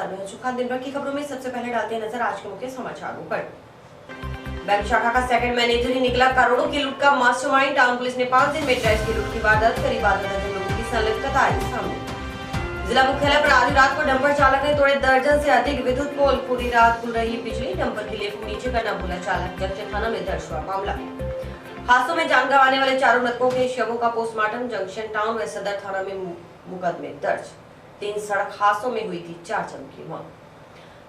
नमस्कार, मैं खान। दिन भर की खबरों में सबसे पहले डालते हैं नजर आज के मुख्य समाचारों पर। बैंक शाखा का सेकंड मैनेजर ही निकला करोड़ों की लूट का मास्टरमाइंड। टाउन पुलिस ने 5 दिन में ट्रेस की लूट की वारदात, करीब आधा दर्जन लोगों की संलिप्तता आई सामने। जिला मुख्यालय पर आधी रात को डंपर चालक ने तोड़े दर्जन से अधिक विद्युत पोल। पूरी रात गुल रही बिजली, डंपर की लिफ्ट नीचे करना भूला चालक। जंक्शन थाना में दर्ज हुआ मामला। हादसों में जान गंवाने वाले चारों मृतकों के शवों का पोस्टमार्टम। जंक्शन टाउन व सदर थाना में मुकदमे दर्ज। 3 सड़क हादसों में हुई थी 4 जनों की मौत।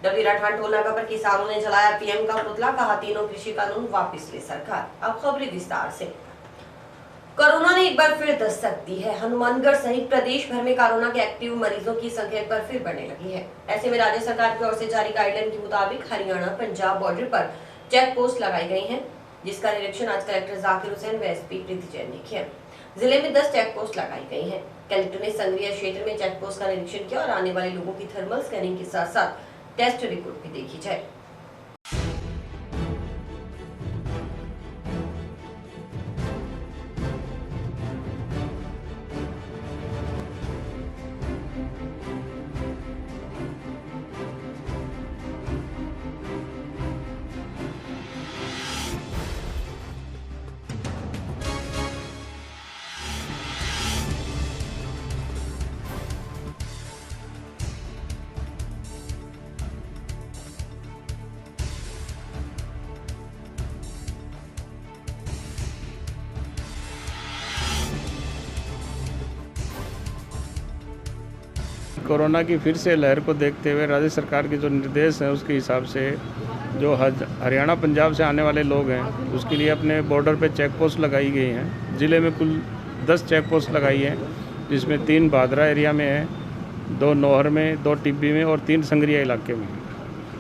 डबली राठान टोल नाका पर किसानों ने जलाया पीएम का पुतला, कहा तीनों कृषि कानून वापस ले सरकार। अब खबरें विस्तार से। कोरोना ने एक बार फिर दस्तक दी है। हनुमानगढ़ सहित प्रदेश भर में कोरोना के एक्टिव मरीजों की संख्या एक बार फिर बढ़ने लगी है। ऐसे में राज्य सरकार की ओर से जारी गाइडलाइन के मुताबिक हरियाणा पंजाब बॉर्डर पर चेक पोस्ट लगाई गई है, जिसका निरीक्षण आज कलेक्टर जाकिर हुसैन व एसपी प्रीति जैन ने किया। जिले में 10 चेक पोस्ट लगाई गई हैं। कलेक्टर ने संग्रिया क्षेत्र में चेक पोस्ट का निरीक्षण किया और आने वाले लोगों की थर्मल स्कैनिंग के साथ साथ टेस्ट रिपोर्ट भी देखी जाए। कोरोना की फिर से लहर को देखते हुए राज्य सरकार के जो निर्देश हैं उसके हिसाब से जो हरियाणा पंजाब से आने वाले लोग हैं उसके लिए अपने बॉर्डर पे चेक पोस्ट लगाई गई हैं। ज़िले में कुल 10 चेक पोस्ट लगाई हैं, जिसमें 3 भादरा एरिया में है, 2 नौहर में, 2 टिब्बी में और 3 संग्रिया इलाके में।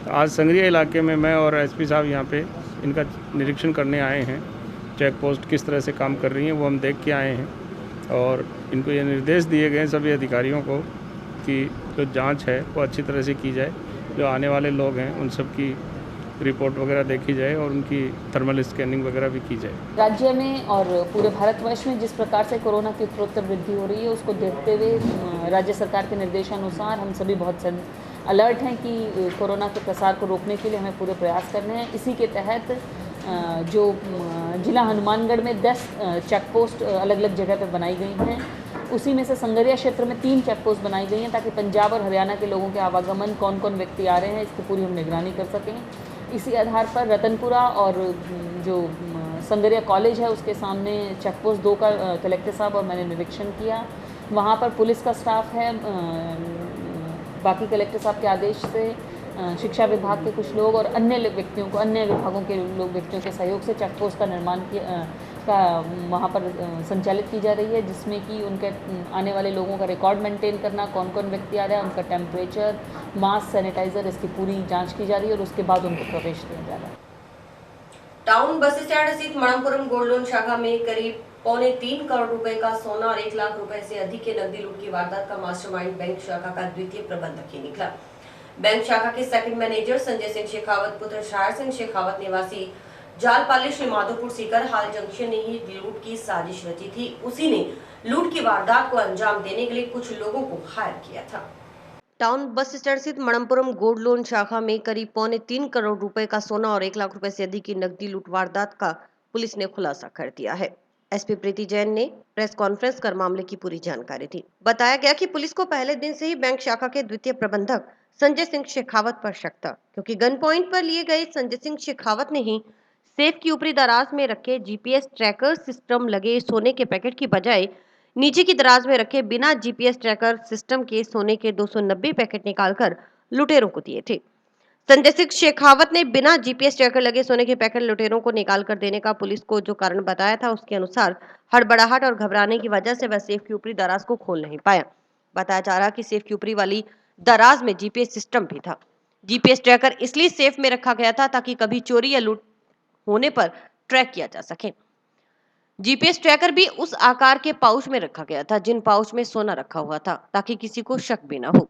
तो आज संग्रिया इलाके में मैं और एसपी साहब यहाँ पे इनका निरीक्षण करने आए हैं। चेक पोस्ट किस तरह से काम कर रही हैं वो हम देख के आए हैं और इनको ये निर्देश दिए गए सभी अधिकारियों को कि जो जांच है वो अच्छी तरह से की जाए। जो आने वाले लोग हैं उन सब की रिपोर्ट वगैरह देखी जाए और उनकी थर्मल स्कैनिंग वगैरह भी की जाए। राज्य में और पूरे भारतवर्ष में जिस प्रकार से कोरोना की उत्तरोत्तर वृद्धि हो रही है उसको देखते हुए राज्य सरकार के निर्देशानुसार हम सभी बहुत अलर्ट हैं कि कोरोना के प्रसार को रोकने के लिए हमें पूरे प्रयास करने हैं। इसी के तहत जो जिला हनुमानगढ़ में 10 चेक पोस्ट अलग अलग जगह पर बनाई गई हैं, उसी में से संगरिया क्षेत्र में 3 चेक पोस्ट बनाई गई हैं ताकि पंजाब और हरियाणा के लोगों के आवागमन, कौन कौन व्यक्ति आ रहे हैं, इसकी पूरी हम निगरानी कर सकें। इसी आधार पर रतनपुरा और जो संगरिया कॉलेज है उसके सामने चेक पोस्ट 2 का कलेक्टर साहब और मैंने निरीक्षण किया। वहाँ पर पुलिस का स्टाफ है, बाकी कलेक्टर साहब के आदेश से शिक्षा विभाग के कुछ लोग और अन्य व्यक्तियों को, अन्य विभागों के व्यक्तियों के सहयोग से चेक पोस्ट का निर्माण का वहाँ पर संचालित की जा रही है, जिसमें कि उनके आने वाले लोगों का रिकॉर्ड मेंटेन करना, कौन कौन व्यक्ति आ रहा है, उनका टेम्परेचर, मास्क, सैनिटाइजर, इसकी पूरी जांच की जा रही है और उसके बाद उनको प्रवेश दिया जा रहा है। टाउन बस स्टैंड स्थित मणमपुरम गोल्ड लोन शाखा में करीब 3.25 करोड़ रुपए का सोना और 1 लाख रुपए से अधिक के नकदी लूट की वारदात का मास्टरमाइंड बैंक शाखा का द्वितीय प्रबंधक ही निकला। बैंक शाखा के सेकंड मैनेजर संजय सिंह शेखावत पुत्र शायर सिंह शेखावत निवासी जालपाली श्री माधोपुर सीकर हाल जंक्शन ने ही लूट की साजिश रची थी। उसी ने लूट की वारदात को अंजाम देने के लिए कुछ लोगों को हायर किया था। टाउन बस स्टैंड स्थित मणमपुरम गोल्ड लोन शाखा में करीब 3.25 करोड़ रुपए का सोना और 1 लाख रुपए से अधिक की नकदी लूट वारदात का पुलिस ने खुलासा कर दिया है। एसपी प्रीति जैन ने प्रेस कॉन्फ्रेंस कर मामले की पूरी जानकारी दी। बताया गया कि पुलिस को पहले दिन से ही बैंक शाखा के द्वितीय प्रबंधक संजय सिंह शेखावत पर शक था, क्योंकि गन पॉइंट पर लिए गए संजय सिंह शेखावत ने ही सेफ की ऊपरी दराज में रखे जीपीएस ट्रैकर सिस्टम लगे सोने के पैकेट की बजाय नीचे की दराज में रखे बिना जीपीएस ट्रैकर सिस्टम के सोने के 290 पैकेट निकालकर लुटेरों को दिए थे। संजय सिंह शेखावत ने बिना जीपीएस ट्रैकर लगे सोने के पैकेट लुटेरों को निकाल कर देने का पुलिस को जो कारण बताया था, उसके अनुसार हड़बड़ाहट और घबराने की वजह से वह सेफ की ऊपरी दराज को खोल नहीं पाया। बताया जा रहा कि सेफ की ऊपरी वाली दराज में जीपीएस सिस्टम भी था। जीपीएस ट्रैकर इसलिए सेफ में रखा गया था ताकि कभी चोरी या लूट होने पर ट्रैक किया जा सके। जीपीएस ट्रैकर भी उस आकार के पाउच में रखा गया था जिन पाउच में सोना रखा हुआ था, ताकि किसी को शक भी ना हो।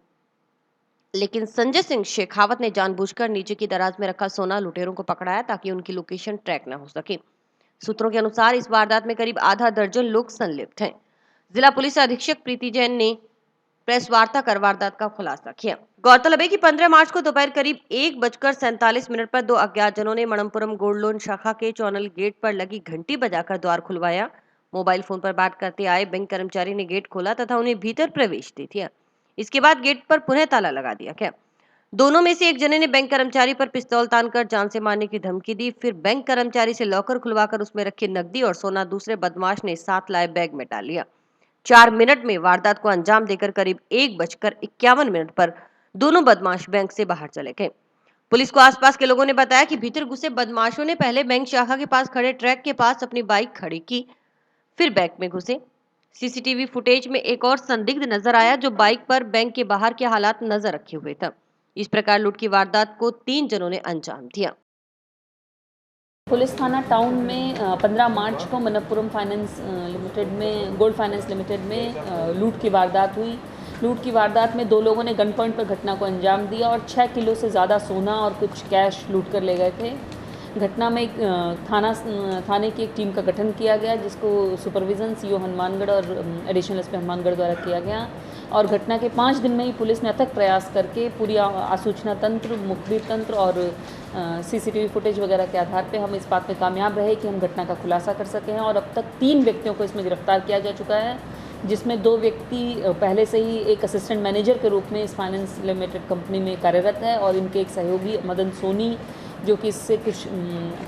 लेकिन संजय सिंह शेखावत ने जानबूझकर नीचे की दराज में रखा सोना लुटेरों को पकड़ाया ताकि उनकी लोकेशन ट्रैक न हो सके। सूत्रों के अनुसार इस वारदात में करीब आधा दर्जन लोग संलिप्त हैं। जिला पुलिस अधीक्षक प्रीति जैन ने प्रेस वार्ता कर वारदात का खुलासा किया। गौरतलब है कि 15 मार्च को दोपहर करीब 1:47 पर दो अज्ञातजनों ने मणमपुरम गोल्ड लोन शाखा के चौनल गेट पर लगी घंटी बजाकर द्वार खुलवाया। मोबाइल फोन पर बात करते आए बैंक कर्मचारी ने गेट खोला तथा उन्हें भीतर प्रवेश दे दिया। इसके बाद गेट पर पुनः ताला लगा दिया गया। दोनों में से एक जने ने बैंक कर्मचारी पर पिस्तौल तानकर जान से मारने की धमकी दी। फिर बैंक कर्मचारी से लॉकर खुलवाकर उसमें रखी नकदी और सोना दूसरे बदमाश ने साथ लाए बैग में डाल लिया। 4 मिनट में वारदात को अंजाम देकर करीब 1:51 पर दोनों बदमाश बैंक से बाहर चले गए। पुलिस को आसपास के लोगों ने बताया कि भीतर घुसे बदमाशों ने पहले बैंक शाखा के पास खड़े ट्रक के पास अपनी बाइक खड़ी की, फिर बैंक में घुसे। सीसीटीवी फुटेज में एक और संदिग्ध नजर आया जो बाइक पर बैंक के बाहर के हालात नजर रखे हुए था। इस प्रकार लूट की वारदात को 3 जनों ने अंजाम दिया। पुलिस थाना टाउन में 15 मार्च को मनप्पुरम फाइनेंस लिमिटेड में गोल्ड फाइनेंस लिमिटेड में लूट की वारदात हुई। लूट की वारदात में 2 लोगों ने गन पॉइंट पर घटना को अंजाम दिया और 6 किलो से ज़्यादा सोना और कुछ कैश लूट कर ले गए थे। घटना में थाने की एक टीम का गठन किया गया जिसको सुपरविजन सीओ हनुमानगढ़ और एडिशनल एसपी हनुमानगढ़ द्वारा किया गया और घटना के 5 दिन में ही पुलिस ने अथक प्रयास करके पूरी आसूचना तंत्र, मुखबिर तंत्र और सीसीटीवी फुटेज वगैरह के आधार पे हम इस बात में कामयाब रहे कि हम घटना का खुलासा कर सके हैं और अब तक 3 व्यक्तियों को इसमें गिरफ्तार किया जा चुका है, जिसमें 2 व्यक्ति पहले से ही एक असिस्टेंट मैनेजर के रूप में इस फाइनेंस लिमिटेड कंपनी में कार्यरत है और इनके एक सहयोगी मदन सोनी जो कि इससे कुछ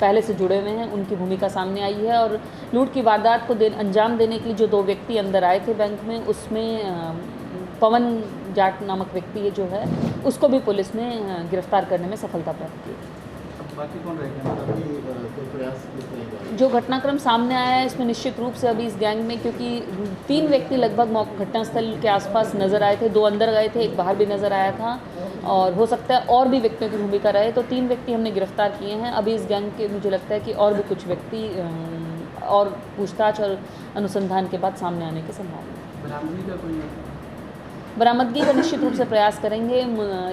पहले से जुड़े हुए हैं, उनकी भूमिका सामने आई है। और लूट की वारदात को अंजाम देने के लिए जो 2 व्यक्ति अंदर आए थे बैंक में, उसमें पवन जाट नामक व्यक्ति जो है उसको भी पुलिस ने गिरफ्तार करने में सफलता प्राप्त की। बाकी कौन रहेगा, मतलब कि कोई प्रयास किस तरह का? जो घटनाक्रम सामने आया है इसमें निश्चित रूप से अभी इस गैंग में, क्योंकि 3 व्यक्ति लगभग घटनास्थल के आसपास नजर आए थे, 2 अंदर गए थे, एक बाहर भी नजर आया था और हो सकता है और भी व्यक्तियों की भूमिका रहे, तो 3 व्यक्ति हमने गिरफ्तार किए हैं। अभी इस गैंग के मुझे लगता है कि और भी कुछ व्यक्ति और पूछताछ और अनुसंधान के बाद सामने आने की संभावना है। बरामदगी का कोई बरामदगी का निश्चित रूप से प्रयास करेंगे।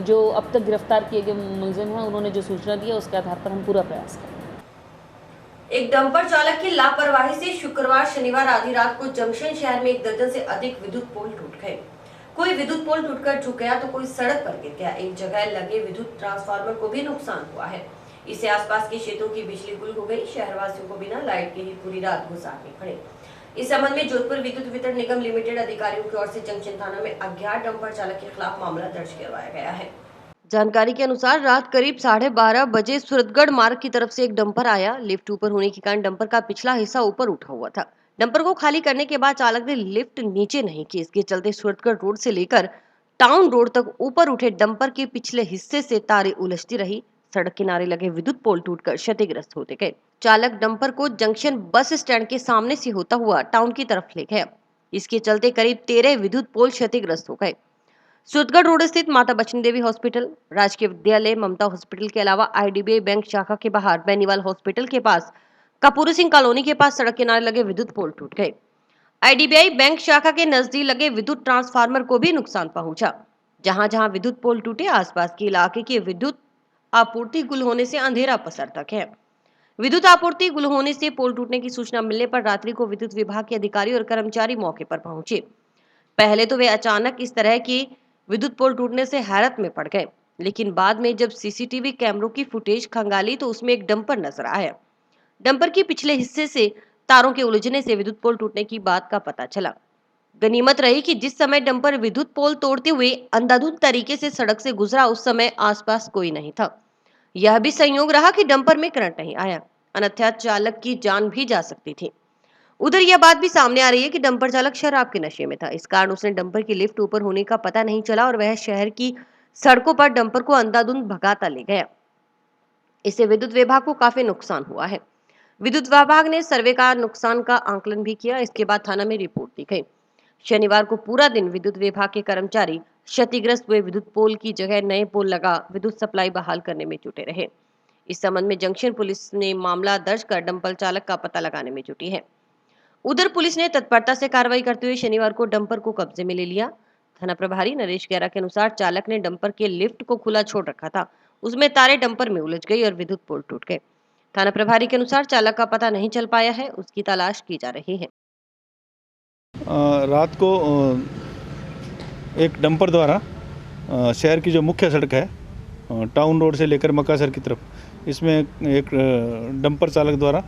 जो अब तक गिरफ्तार किए गए मुलजिम हैं उन्होंने जो सूचना दी है उसके आधार पर हम पूरा प्रयास करेंगे। एक डंपर चालक की लापरवाही से शुक्रवार शनिवार आधी रात को जंक्शन शहर में 1 दर्जन से अधिक विद्युत पोल टूट गए। कोई विद्युत पोल टूटकर झुक गया तो कोई सड़क पर गिर गया। एक जगह लगे विद्युत ट्रांसफार्मर को भी नुकसान हुआ है। इससे आसपास के क्षेत्रों की बिजली गुल हो गई। शहरवासियों को बिना लाइट के ही पूरी रात गुजारनी पड़ी। इस संबंध में जोधपुर विद्युत वितरण निगम लिमिटेड अधिकारियों की ओर से जंक्शन थाना में अज्ञात डंपर चालक के खिलाफ मामला दर्ज करवाया गया है। जानकारी के अनुसार रात करीब 12:30 बजे सूरतगढ़ मार्ग की तरफ से एक डंपर आया। लिफ्ट ऊपर होने के कारण डंपर का पिछला हिस्सा ऊपर उठा हुआ था। डंपर को खाली करने के बाद चालक ने लिफ्ट नीचे नहीं की। इसके चलते सूरतगढ़ रोड से लेकर टाउन रोड तक ऊपर उठे डंपर के पिछले हिस्से से तारें उलझती रही। सड़क किनारे लगे विद्युत पोल टूटकर क्षतिग्रस्त होते गए। चालक डंपर को जंक्शन बस स्टैंड के सामने से होता हुआ टाउन की तरफ ले गया। इसके चलते करीब 13 विद्युत पोल क्षतिग्रस्त हो गए। सूरतगढ़ रोड स्थित माता बचन देवी हॉस्पिटल, राजकीय विद्यालय, ममता हॉस्पिटल के अलावा आईडीबीआई बैंक शाखा के बाहर बेनीवाल हॉस्पिटल के पास, कपूर सिंह कॉलोनी के पास सड़क किनारे लगे विद्युत पोल टूट गए। आईडीबीआई बैंक शाखा के नजदीक लगे विद्युत ट्रांसफार्मर को भी नुकसान पहुंचा। जहां जहां विद्युत पोल टूटे, आसपास के इलाके की विद्युत आपूर्ति गुल होने से अंधेरा पसरता है। विद्युत आपूर्ति गुल होने से पोल टूटने की सूचना मिलने पर रात्रि को विद्युत विभाग के अधिकारी और कर्मचारी मौके पर पहुंचे। पहले तो वे अचानक इस तरह की विद्युत पोल टूटने से हैरत में पड़ गए, लेकिन बाद में जब सीसीटीवी कैमरों की फुटेज खंगाली तो उसमें एक डंपर नजर आया। डंपर के पिछले हिस्से से तारों के उलझने से विद्युत पोल टूटने की बात का पता चला। गनीमत रही कि जिस समय डंपर विद्युत पोल तोड़ते हुए अंधाधुंध तरीके से सड़क से गुजरा उस समय आसपास कोई नहीं था। यह भी संयोग रहा कि डंपर में करंट नहीं आया, अन्यथा चालक की जान भी जा सकती थी। उधर यह बात भी सामने आ रही है कि डंपर चालक शराब के नशे में था। इस कारण उसने डंपर की लिफ्ट ऊपर होने का पता नहीं चला और वह शहर की सड़कों पर डंपर को अंधाधुंध भगाता ले गया। इससे विद्युत विभाग को काफी नुकसान हुआ है। विद्युत विभाग ने सर्वे का नुकसान का आंकलन भी किया। इसके बाद थाना में रिपोर्ट दी गई। शनिवार को पूरा दिन विद्युत विभाग के कर्मचारी क्षतिग्रस्त हुए विद्युत पोल की जगह नए पोल लगा विद्युत सप्लाई बहाल करने में जुटे रहे। इस संबंध में जंक्शन पुलिस ने मामला दर्ज कर डंपर चालक का पता लगाने में जुटी है। उधर पुलिस ने तत्परता से कार्रवाई करते हुए शनिवार को डंपर को कब्जे में ले लिया। थाना प्रभारी नरेश गैरा के अनुसार चालक ने डंपर के लिफ्ट को खुला छोड़ रखा था। उसमें तारे डंपर में उलझ गई और विद्युत पोल टूट गए। थाना प्रभारी के अनुसार चालक का पता नहीं चल पाया है, उसकी तलाश की जा रही है। रात को एक डंपर द्वारा शहर की जो मुख्य सड़क है टाउन रोड से लेकर मक्कासर की तरफ, इसमें एक डंपर चालक द्वारा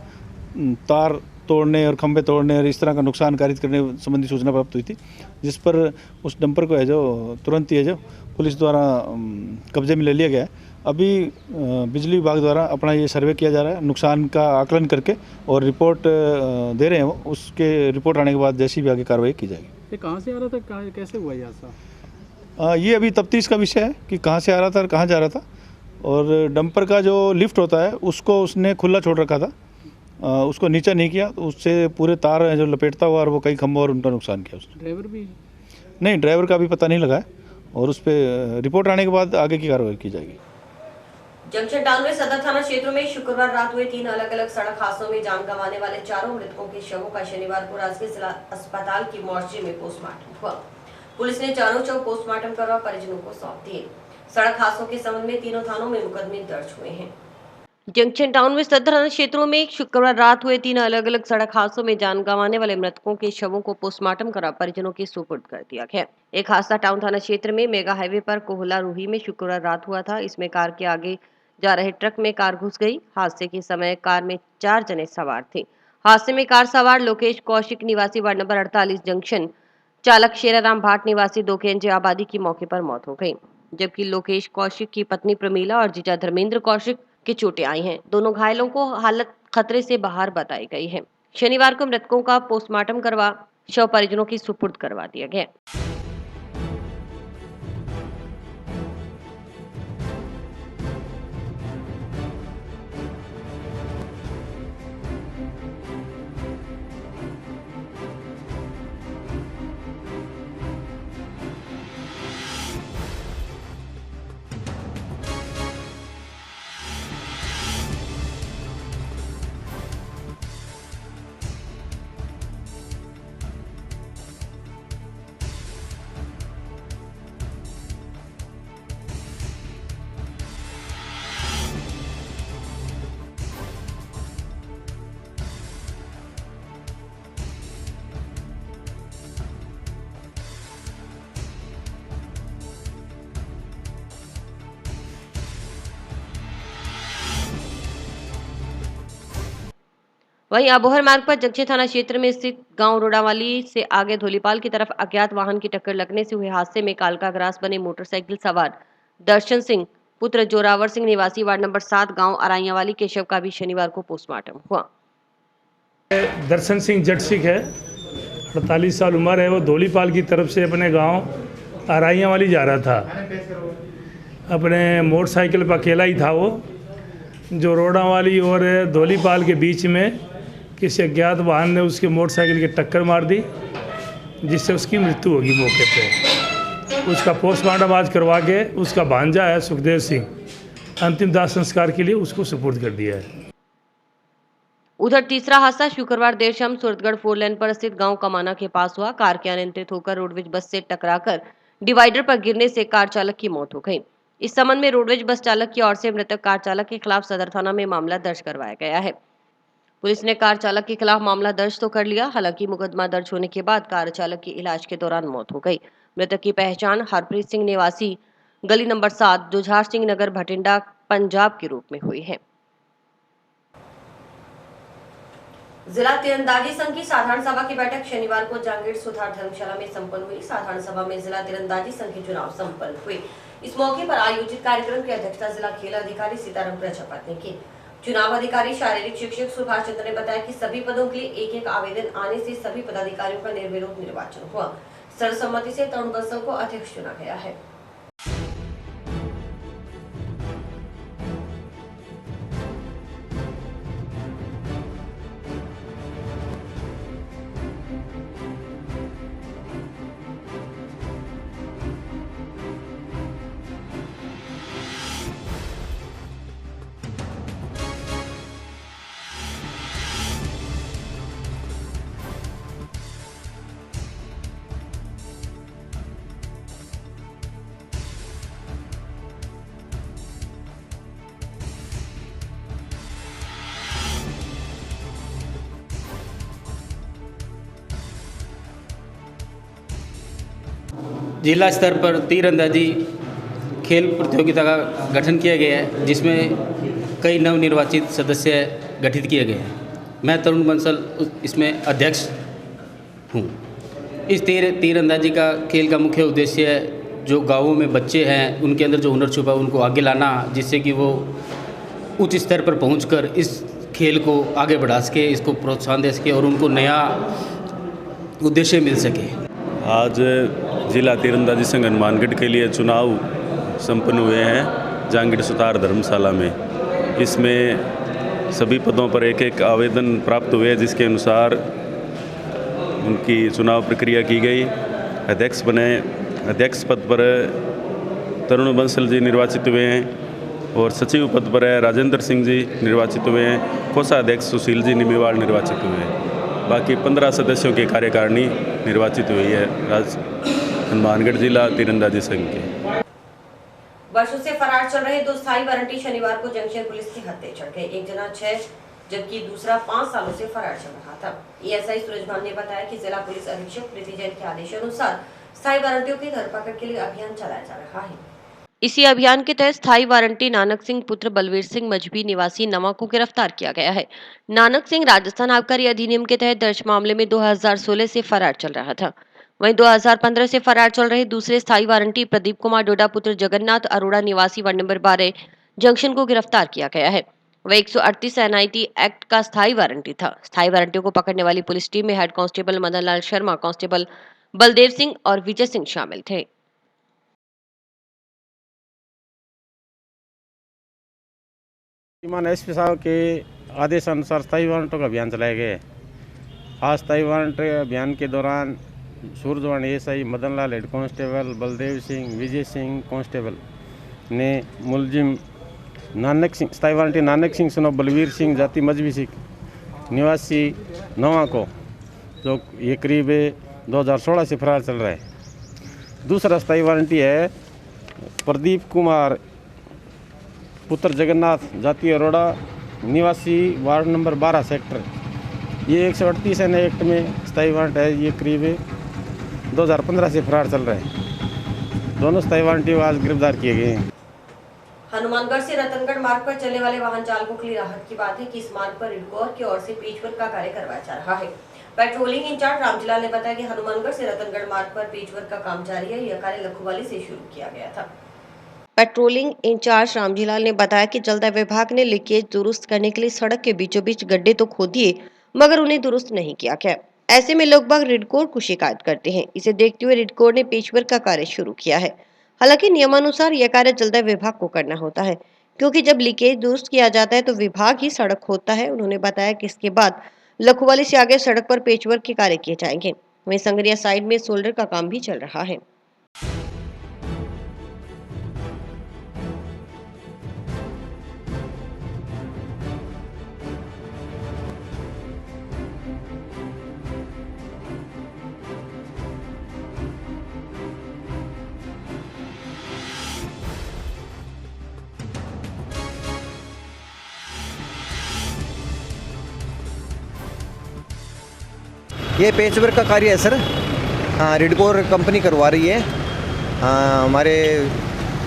तार तोड़ने और खंभे तोड़ने और इस तरह का नुकसान कारित करने संबंधी सूचना प्राप्त हुई थी, जिस पर उस डंपर को है जो तुरंत ही है जो पुलिस द्वारा कब्जे में ले लिया गया है। अभी बिजली विभाग द्वारा अपना ये सर्वे किया जा रहा है, नुकसान का आकलन करके और रिपोर्ट दे रहे हैं वो, उसके रिपोर्ट आने के बाद जैसी भी आगे कार्रवाई की जाएगी। ये कहाँ से आ रहा था, कैसे हुआ ये हादसा? ये अभी तफ्तीश का विषय है कि कहाँ से आ रहा था और कहाँ जा रहा था। और डंपर का जो लिफ्ट होता है उसको उसने खुला छोड़ रखा था, उसको नीचा नहीं किया, तो उससे पूरे तार हैं जो लपेटता हुआ और वो कई खंभों और उनका नुकसान किया उसने। ड्राइवर भी? नहीं, ड्राइवर का भी पता नहीं लगा है और उस पर रिपोर्ट आने के बाद आगे की कार्रवाई की जाएगी। जंक्शन टाउन में सदर थाना क्षेत्र में शुक्रवार रात हुए 3 अलग-अलग सड़क हादसों में जान गंवाने वाले 4 मृतकों के शवों का शनिवार को राजकीय जिला अस्पताल की मोर्चरी में पोस्टमार्टम हुआ। पुलिस ने चारों शव पोस्टमार्टम करवा परिजनों को सौंप दिए। सड़क हादसों के संबंध में तीनों थानों में मुकदमे दर्ज हुए हैं। जंक्शन टाउन में सदर थाना क्षेत्रों में शुक्रवार रात हुए 3 अलग-अलग सड़क हादसों में जान गंवाने वाले मृतकों के शवों को पोस्टमार्टम करा परिजनों के सुपुर्द कर दिया गया। एक हादसा टाउन थाना क्षेत्र में मेगा हाईवे पर कोहला रूही में शुक्रवार रात हुआ था। इसमें कार के आगे जा रहे ट्रक में कार घुस गई। हादसे के समय कार में 4 जने सवार थे। हादसे में कार सवार लोकेश कौशिक निवासी वार्ड नंबर 48 जंक्शन, चालक शेराराम भाट निवासी 2 केंजे आबादी की मौके पर मौत हो गई, जबकि लोकेश कौशिक की पत्नी प्रमीला और जीजा धर्मेंद्र कौशिक की चोटें आई हैं। दोनों घायलों को हालत खतरे से बाहर बताई गई है। शनिवार को मृतकों का पोस्टमार्टम करवा शव परिजनों की सुपुर्द करवा दिया गया। वहीं अबोहर मार्ग पर जंक्शन थाना क्षेत्र में स्थित गांव रोडावाली से आगे धोलीपाल की तरफ अज्ञात वाहन की टक्कर लगने से हुए हादसे में कालका ग्रास बने मोटरसाइकिल सवार दर्शन सिंह पुत्र जोरावर सिंह निवासी वार्ड नंबर 7 गांव अराइयावाली के शव का भी शनिवार को पोस्टमार्टम हुआ। दर्शन सिंह जट सिख है, 48 साल उम्र है। वो धोलीपाल की तरफ से अपने गांव अराइयावाली जा रहा था। अपने मोटरसाइकिल पर अकेला ही था वो, जो रोडावाली और धोलीपाल के बीच में किसी अज्ञात वाहन ने उसकी मोटरसाइकिल की टक्कर मार दी, जिससे उसकी मृत्यु होगी मौके पे। उसका पोस्टमार्टम आज करवा के उसका भांजा है सुखदेव सिंह, अंतिम दाह संस्कार के लिए उसको सुपुर्द कर दिया है। उधर तीसरा हादसा शुक्रवार देर शाम सूरतगढ़ 4 लेन पर स्थित गांव कमाना के पास हुआ। कार के अनियंत्रित होकर रोडवेज बस से टकराकर डिवाइडर पर गिरने से कार चालक की मौत हो गई। इस संबंध में रोडवेज बस चालक की ओर से मृतक कार चालक के खिलाफ सदर थाना में मामला दर्ज करवाया गया है। पुलिस ने कार चालक के खिलाफ मामला दर्ज तो कर लिया, हालांकि मुकदमा दर्ज होने के बाद कार चालक की इलाज के दौरान मौत हो गई। मृतक की पहचान हरप्रीत सिंह निवासी गली नंबर 7 जुझार सिंह नगर भटिंडा पंजाब के रूप में हुई है। जिला तीरंदाजी संघ की साधारण सभा की बैठक शनिवार को जहांगीर सुधार धर्मशाला में संपन्न हुई। साधारण सभा में जिला तीरंदाजी संघ के चुनाव संपन्न हुए। इस मौके पर आयोजित कार्यक्रम की अध्यक्षता जिला खेल अधिकारी सीताराम प्रजापत ने की। चुनाव अधिकारी शारीरिक शिक्षक सुभाष चंद्र ने बताया कि सभी पदों के लिए एक-एक आवेदन आने से सभी पदाधिकारियों का निर्विरोध निर्वाचन हुआ। सर्वसम्मति से तरुण बंसल को अध्यक्ष चुना गया है। जिला स्तर पर तीरंदाजी खेल प्रतियोगिता का गठन किया गया है, जिसमें कई नवनिर्वाचित सदस्य गठित किए गए हैं। मैं तरुण बंसल इसमें अध्यक्ष हूँ। इस तीरंदाजी का खेल का मुख्य उद्देश्य है जो गाँवों में बच्चे हैं उनके अंदर जो हुनर छुपा है उनको आगे लाना, जिससे कि वो उच्च स्तर पर पहुंचकर इस खेल को आगे बढ़ा सके, इसको प्रोत्साहन दे सके और उनको नया उद्देश्य मिल सके। आज जिला तीरंदाजी संघ हनुमानगढ़ के लिए चुनाव संपन्न हुए हैं जहांगीर सुतार धर्मशाला में। इसमें सभी पदों पर एक एक आवेदन प्राप्त हुए, जिसके अनुसार उनकी चुनाव प्रक्रिया की गई। अध्यक्ष बने, अध्यक्ष पद पर तरुण बंसल जी निर्वाचित हुए हैं और सचिव पद पर राजेंद्र सिंह जी निर्वाचित हुए हैं। कोषाध्यक्ष सुशील जी निमीवाल निर्वाचित हुए हैं। बाकी 15 सदस्यों की कार्यकारिणी निर्वाचित हुई है हनुमानगढ़ जिला तीरंदाजी संघ के। वर्षों से फरार चल रहे 2 स्थायी वारंटी शनिवार को जंक्शन पुलिस के हत्थे चढ़ गए। एक जना 6 जबकि दूसरा 5 सालों से फरार चल रहा था। एएसआई सूरज भान ने बताया कि जिला पुलिस अधीक्षक प्रीति जैन के आदेशानुसार स्थायी वारंटियों की धरपकड़ के लिए अभियान चलाया जा रहा है। इसी अभियान के तहत स्थायी वारंटी नानक सिंह पुत्र बलवीर सिंह मजबी निवासी नवा को गिरफ्तार किया गया है। नानक सिंह राजस्थान आबकारी अधिनियम के तहत दर्ज मामले में 2016 से फरार चल रहा था। वहीं 2015 से फरार चल रहे दूसरे स्थायी वारंटी प्रदीप कुमार डोडा पुत्र जगन्नाथ अरोड़ा निवासी वार्ड नंबर 12 जंक्शन को गिरफ्तार किया गया है। वह 138 एनआईटी एक्ट का स्थायी वारंटी था। स्थायी वारंटियों को पकड़ने वाली पुलिस टीम में head constable Madan Lal Sharma, constable Baldev Singh और विजय सिंह शामिल थे। एसपी साहब के आदेशानुसार स्थायी वारंटों का अभियान चलाया गया है। आज स्थायी वारंट अभियान के दौरान सूरजवान ASI Madan Lal head constable, Baldev Singh, Vijay Singh constable ने मुलजिम नानक सिंह स्थायी वारंटी नानक सिंह सुनो बलवीर सिंह जाति मजबी सिंह निवासी नवा को, जो ये करीब 2016 से फरार चल रहा है। दूसरा स्थायी वारंटी है प्रदीप कुमार पुत्र जगन्नाथ जाति अरोड़ा निवासी वार्ड नंबर 12 सेक्टर। ये 138 एन एक्ट में स्थायी वारंट है। ये करीब 2015 से फरार चल रहा है। दोनों स्थायी वारंटी आज गिरफ्तार किए गए हैं। हनुमानगढ़ से रतनगढ़ मार्ग पर चलने वाले वाहन चालकों के लिए राहत की बात है कि इस मार्ग पर रिडकोर की ओर से पेचवर्क का कार्य करवाया जा रहा है। पेट्रोलिंग इंचार्ज रामजिलाल ने बताया कि हनुमानगढ़ से रतनगढ़ मार्ग पर पेचवर्क का काम जारी है। यह कार्य लखोवाली से शुरू किया गया था। पेट्रोलिंग इंचार्ज रामजिलाल ने बताया कि जलदाय विभाग ने लीकेज दुरुस्त करने के लिए सड़क के बीचों बीच गड्ढे तो खोद दिए, मगर उन्हें दुरुस्त नहीं किया गया। ऐसे में लोग बाग रिडकोर को शिकायत करते हैं। इसे देखते हुए रिडकोर ने पेचवर्क का कार्य शुरू किया है। हालांकि नियमानुसार यह कार्य जलदाय विभाग को करना होता है, क्योंकि जब लीकेज दुरुस्त किया जाता है तो विभाग ही सड़क खोदता है। उन्होंने बताया कि इसके बाद लखोवाली से आगे सड़क पर पेचवर्क के कार्य किए जाएंगे। वहीं संगरिया साइड में सोल्डर का काम भी चल रहा है। ये पेचवर्क का कार्य है सर। हाँ, रिडकोर कंपनी करवा रही है। हमारे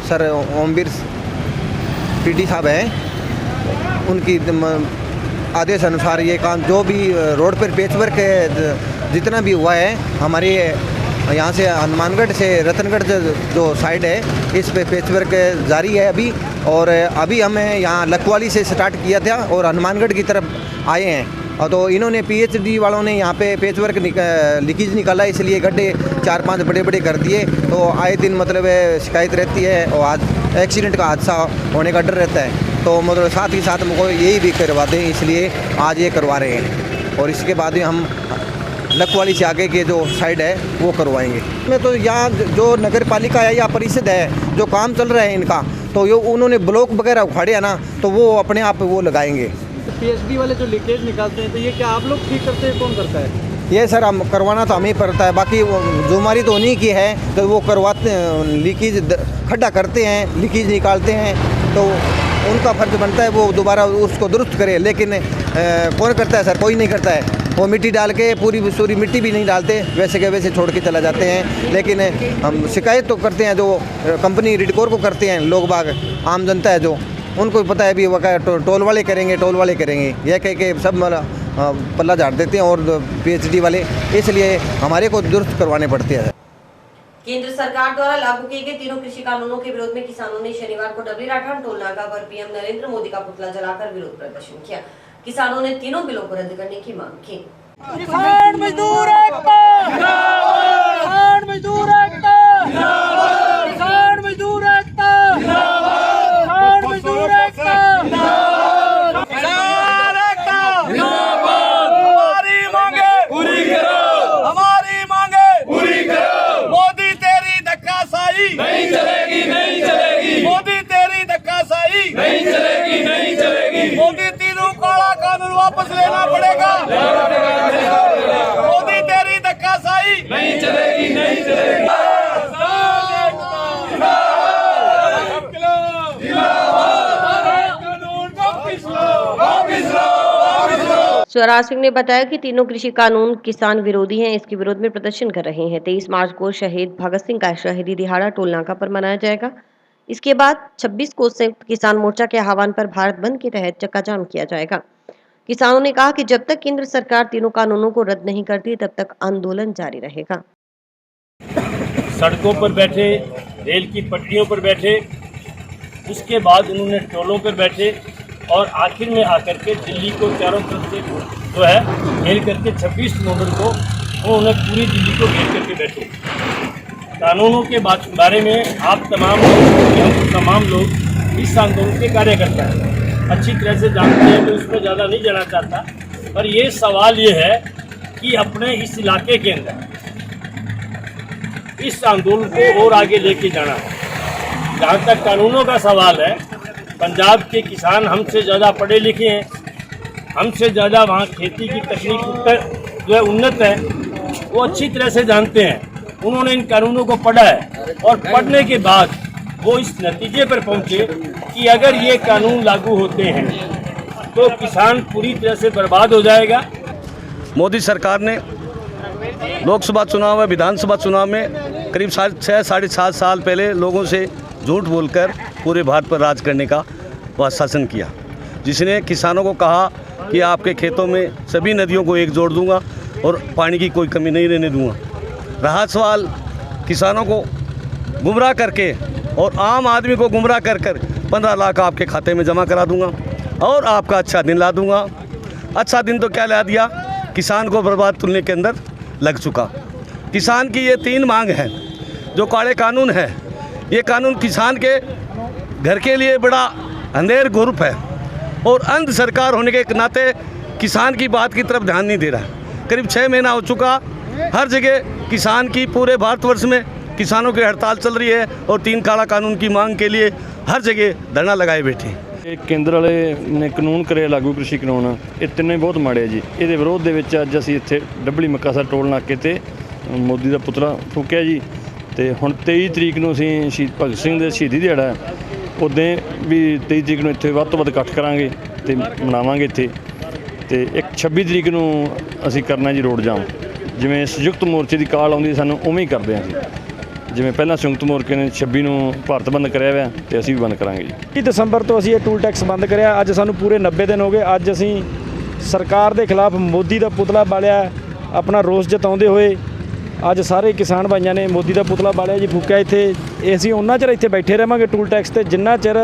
सर ओमवीर पीडी साहब हैं, उनकी आदेश अनुसार ये काम जो भी रोड पर पेचवर्क जितना भी हुआ है, हमारे यहाँ से हनुमानगढ़ से रतनगढ़ जो साइड है इस पे पेचवर्क जारी है अभी। और अभी हमें यहाँ लखवाली से स्टार्ट किया था और हनुमानगढ़ की तरफ आए हैं। और तो इन्होंने पीएचडी वालों ने यहाँ पे पेचवर्क लीकेज निकाला, इसलिए गड्ढे 4-5 बड़े बड़े कर दिए। तो आए दिन मतलब शिकायत रहती है और आज एक्सीडेंट का हादसा होने का डर रहता है। तो मतलब साथ ही साथ हमको यही भी करवा दें, इसलिए आज ये करवा रहे हैं। और इसके बाद हम लखवाली से आगे के जो साइड है वो करवाएंगे। मैं तो यहाँ जो नगर पालिका है या परिषद है जो काम चल रहा है इनका, तो ये उन्होंने ब्लॉक वगैरह उखाड़े है ना, तो वो अपने आप वो लगाएंगे। पीएचडी वाले जो लीकेज निकालते हैं तो ये क्या आप लोग ठीक करते हैं, कौन करता है? ये सर हम करवाना तो हमें पड़ता है, बाकी जुम्मेदारी तो उन्हीं की है। तो वो करवाते हैं, लीकेज खड्डा करते हैं, लीकेज निकालते हैं, तो उनका फर्ज बनता है वो दोबारा उसको दुरुस्त करे। लेकिन कौन करता है सर? कोई नहीं करता है। वो मिट्टी डाल के पूरी मिट्टी भी नहीं डालते, वैसे के वैसे छोड़ के चला जाते हैं। लेकिन हम शिकायत तो करते हैं, जो कंपनी रिडकोर को करते हैं, लोग बाग आम जनता है जो, उनको भी पता है भी वो टोल वाले करेंगे यह कह के सब पल्ला झाड़ देते हैं, और PhD वाले, इसलिए हमारे को दुरुस्त करवाने पड़ते हैं। केंद्र सरकार द्वारा लागू किए गए तीनों कृषि कानूनों के विरोध में किसानों ने शनिवार को डबली राठान टोल नाका पर PM नरेंद्र मोदी का पुतला जलाकर विरोध प्रदर्शन किया। किसानों ने तीनों बिलों को रद्द करने की मांग की। किसान मजदूर एकता, किसान मजदूर एकता, किसान मजदूर एकता, किसान मजदूर एकता, हमारी मांगे पूरी करो, हमारी मांगे पूरी करो। मोदी तेरी धक्काशाही नहीं चलेगी, नहीं चलेगी। मोदी तेरी धक्काशाही नहीं चलेगी, नहीं चलेगी। मोदी तीनों काला कानून वापस लेना पड़ेगा। मोदी तेरी धक्काशाही नहीं चलेगी, नहीं चलेगी। स्वराज सिंह ने बताया कि तीनों कृषि कानून किसान विरोधी हैं, इसके विरोध में प्रदर्शन कर रहे हैं। 23 मार्च को शहीद भगत सिंह का शहीदी दिहाड़ा टोल नाका पर मनाया जाएगा। इसके बाद 26 को संयुक्त किसान मोर्चा के आह्वान पर भारत बंद के तहत चक्का जाम किया जाएगा। किसानों ने कहा कि जब तक केंद्र सरकार तीनों कानूनों को रद्द नहीं करती, तब तक आंदोलन जारी रहेगा। सड़कों पर बैठे, रेल की पटरियों पर बैठे, उसके बाद उन्होंने टोलों पर बैठे, और आखिर में आकर के दिल्ली को चारों तरफ से जो है घेर करके 26 नवंबर को उन्होंने पूरी दिल्ली को घेर करके बैठे। कानूनों के बारे में आप तमाम लोग, हम तमाम लोग इस आंदोलन के कार्यकर्ता हैं, अच्छी तरह से जानते हैं, तो उसमें ज़्यादा नहीं जाना चाहता। पर ये सवाल ये है कि अपने इस इलाके के अंदर इस आंदोलन को और आगे लेके जाना है। जहाँ तक कानूनों का सवाल है, पंजाब के किसान हमसे ज़्यादा पढ़े लिखे हैं, हमसे ज़्यादा वहाँ खेती की तकनीक जो है उन्नत है, वो अच्छी तरह से जानते हैं। उन्होंने इन कानूनों को पढ़ा है, और पढ़ने के बाद वो इस नतीजे पर पहुँचे कि अगर ये कानून लागू होते हैं तो किसान पूरी तरह से बर्बाद हो जाएगा। मोदी सरकार ने लोकसभा चुनाव व विधानसभा चुनाव में करीब 6-7.5 साल पहले लोगों से झूठ बोलकर पूरे भारत पर राज करने का वह शासन किया, जिसने किसानों को कहा कि आपके खेतों में सभी नदियों को एक जोड़ दूंगा और पानी की कोई कमी नहीं रहने दूंगा। रहा सवाल किसानों को गुमराह करके और आम आदमी को गुमराह कर 15 लाख आपके खाते में जमा करा दूंगा और आपका अच्छा दिन ला दूंगा। अच्छा दिन तो क्या ला दिया, किसान को बर्बाद तुलने के अंदर लग चुका। किसान की ये 3 मांग है। जो काले कानून है, ये कानून किसान के घर के लिए बड़ा अंधेर ग्रुप है, और अंध सरकार होने के नाते किसान की बात की तरफ ध्यान नहीं दे रहा। करीब 6 महीना हो चुका, हर जगह किसान की, पूरे भारतवर्ष में किसानों की हड़ताल चल रही है, और 3 काला कानून की मांग के लिए हर जगह धरना लगाए बैठे। केंद्र वाले ने कानून करे लागू कृषि कानून, ये ਤਿੰਨੇ बहुत माड़े जी। ये विरोध ਦੇ ਵਿੱਚ ਅੱਜ ਅਸੀਂ ਇੱਥੇ ਡੱਬਲੀ ਮੱਕਾਸਰ ਟੋਲ ਨਾਕੇ ਤੇ ਮੋਦੀ ਦਾ ਪੁਤਲਾ ਫੂਕਿਆ ਜੀ। ਤੇ ਹੁਣ 23 ਤਰੀਕ ਨੂੰ ਅਸੀਂ ਸ਼ਹੀਦ ਭਗਤ ਸਿੰਘ ਦੇ ਸ਼ਹੀਦੀ ਦਿਹਾੜਾ ਉਦੋਂ ਵੀ 23 ਤਰੀਕ ਨੂੰ ਇੱਥੇ ਵੱਧ ਤੋਂ ਵੱਧ ਇਕੱਠ ਕਰਾਂਗੇ ਤੇ ਮਨਾਵਾਂਗੇ ਇੱਥੇ। ਤੇ 26 ਤਰੀਕ ਨੂੰ ਅਸੀਂ ਕਰਨਾ ਜੀ ਰੋਡ ਜਾਮ, ਜਿਵੇਂ ਸੰਯੁਕਤ ਮੋਰਚੇ ਦੀ ਕਾਲ ਆਉਂਦੀ ਸਾਨੂੰ ਉਵੇਂ ਹੀ ਕਰਦੇ ਹਾਂ ਜੀ। ਜਿਵੇਂ ਪਹਿਲਾਂ ਸੰਯੁਕਤ ਮੋਰਚੇ ਨੇ 26 ਨੂੰ ਭਾਰਤ ਬੰਦ ਕਰਿਆ ਹੋਇਆ, ਤੇ ਅਸੀਂ ਵੀ ਬੰਦ ਕਰਾਂਗੇ ਜੀ। 30 ਦਸੰਬਰ ਤੋਂ ਅਸੀਂ ਇਹ ਟੂਲ ਟੈਕਸ ਬੰਦ ਕਰਿਆ। ਅੱਜ ਸਾਨੂੰ ਪੂਰੇ 90 ਦਿਨ ਹੋ ਗਏ। ਅੱਜ ਅਸੀਂ ਸਰਕਾਰ ਦੇ ਖਿਲਾਫ ਮੋਦੀ ਦਾ ਪੁਤਲਾ ਬਾਲਿਆ, ਆਪਣਾ ਰੋਸ ਜਤਾਉਂਦੇ ਹੋਏ ਅੱਜ ਸਾਰੇ ਕਿਸਾਨ ਭਾਈਆਂ ਨੇ ਮੋਦੀ ਦਾ ਪੁਤਲਾ ਬਾਲਿਆ ਜੀ, ਫੂਕਿਆ ਇੱਥੇ। ਅਸੀਂ ਉਹਨਾਂ ਚਿਰ ਇੱਥੇ ਬੈਠੇ ਰਹਾਂਗੇ ਟੂਲ ਟੈਕਸ ਤੇ ਜਿੰਨਾ ਚਿਰ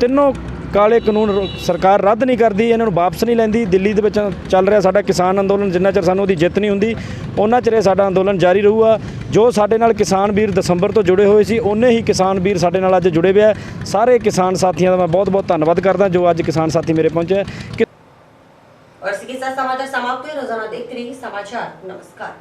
ਤਿੰਨੋਂ ਕਾਲੇ ਕਾਨੂੰਨ ਸਰਕਾਰ ਰੱਦ ਨਹੀਂ ਕਰਦੀ, ਇਹਨਾਂ ਨੂੰ ਵਾਪਸ ਨਹੀਂ ਲੈਂਦੀ। ਦਿੱਲੀ ਦੇ ਵਿੱਚ ਚੱਲ ਰਿਹਾ ਸਾਡਾ ਕਿਸਾਨ ਅੰਦੋਲਨ, ਜਿੰਨਾ ਚਿਰ ਸਾਨੂੰ ਉਹਦੀ ਜਿੱਤ ਨਹੀਂ ਹੁੰਦੀ ਉਹਨਾਂ ਚਿਰ ਇਹ ਸਾਡਾ ਅੰਦੋਲਨ ਜਾਰੀ ਰਹੂਗਾ। ਜੋ ਸਾਡੇ ਨਾਲ ਕਿਸਾਨ ਵੀਰ ਦਸੰਬਰ ਤੋਂ ਜੁੜੇ ਹੋਏ ਸੀ, ਉਹਨੇ ਹੀ ਕਿਸਾਨ ਵੀਰ ਸਾਡੇ ਨਾਲ ਅੱਜ ਜੁੜੇ ਹੋਏ ਆ। ਸਾਰੇ ਕਿਸਾਨ ਸਾਥੀਆਂ ਦਾ ਮੈਂ ਬਹੁਤ ਬਹੁਤ ਧੰਨਵਾਦ ਕਰਦਾ ਜੋ ਅੱਜ किसान साथी मेरे पहुंचे। और इसी के साथ समाचार समाप्त हुए। रोजाना देखते रहिए समाचार। नमस्कार।